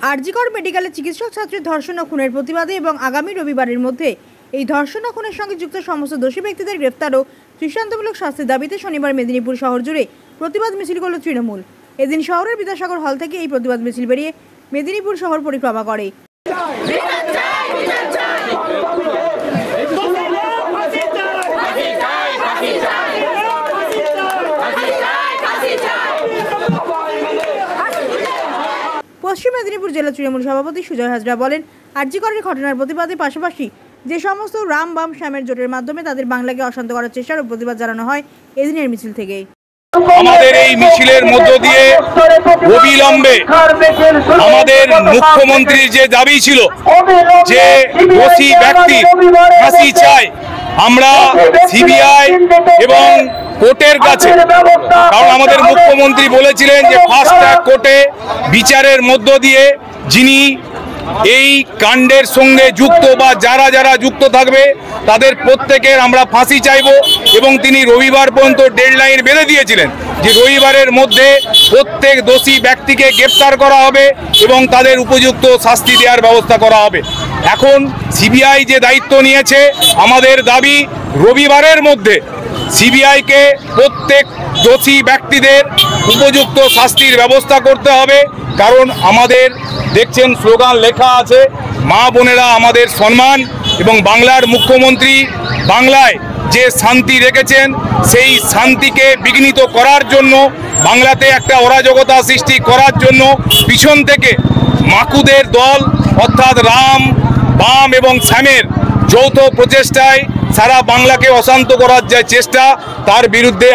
আরজিকর মেডিকেলে চিকিৎসক ছাত্রীর ধর্ষণ ও খুনের প্রতিবাদে এবং আগামী রবিবারের মধ্যে এই ধর্ষণ ও খুনের সঙ্গে যুক্ত সমস্ত দোষী ব্যক্তিদের গ্রেফতার ও দৃষ্টান্তমূলক শাস্তির দাবিতে শনিবার মেদিনীপুর শহর জুড়ে প্রতিবাদ মিছিল করল তৃণমূল। এদিন শহরের বিদ্যাসাগর হল থেকে এই প্রতিবাদ মিছিল বেরিয়ে মেদিনীপুর শহর পরিক্রমা করে। পশ্চিম মেদিনীপুর জেলা তৃণমূল সভাপতি সুজয় হাজরা বলেন, আরজিকরের ঘটনার প্রতিবাদে পাশাপাশি যে সমস্ত রাম বাম শ্যামের জোটের মাধ্যমে তাদের বাংলাকে অশান্ত করার চেষ্টার প্রতিবাদ জানানো হয় এদিনের মিছিল থেকে। আমাদের এই মিছিলের মধ্য দিয়ে অবিলম্বে আমাদের মুখ্যমন্ত্রীর যে দাবি ছিল যে দোষী ব্যক্তি ফাঁসি চায়, আমরা সিবিআই এবং কোর্টের কাছে, কারণ আমাদের মুখ্যমন্ত্রী বলেছিলেন যে ফাস্ট ট্র্যাক কোর্টে বিচারের মধ্য দিয়ে যিনি এই কাণ্ডের সঙ্গে যুক্ত বা যারা যারা যুক্ত থাকবে তাদের প্রত্যেকের আমরা ফাঁসি চাইব, এবং তিনি রবিবার পর্যন্ত ডেডলাইন বেঁধে দিয়েছিলেন যে রবিবারের মধ্যে প্রত্যেক দোষী ব্যক্তিকে গ্রেপ্তার করা হবে এবং তাদের উপযুক্ত শাস্তি দেওয়ার ব্যবস্থা করা হবে। এখন সিবিআই যে দায়িত্ব নিয়েছে, আমাদের দাবি রবিবারের মধ্যে সিবিআইকে প্রত্যেক দোষী ব্যক্তিদের উপযুক্ত শাস্তির ব্যবস্থা করতে হবে। কারণ আমাদের দেখছেন স্লোগান লেখা আছে, মা বোনেরা আমাদের সম্মান, এবং বাংলার মুখ্যমন্ত্রী বাংলায় যে শান্তি রেখেছেন সেই শান্তিকে বিঘ্নিত করার জন্য, বাংলাতে একটা অরাজকতা সৃষ্টি করার জন্য পিছন থেকে মাকুদের দল অর্থাৎ রাম বাম এবং শ্যামের যৌথ প্রচেষ্টায় সারা বাংলাকে অশান্ত করার যে চেষ্টা, তার বিরুদ্ধে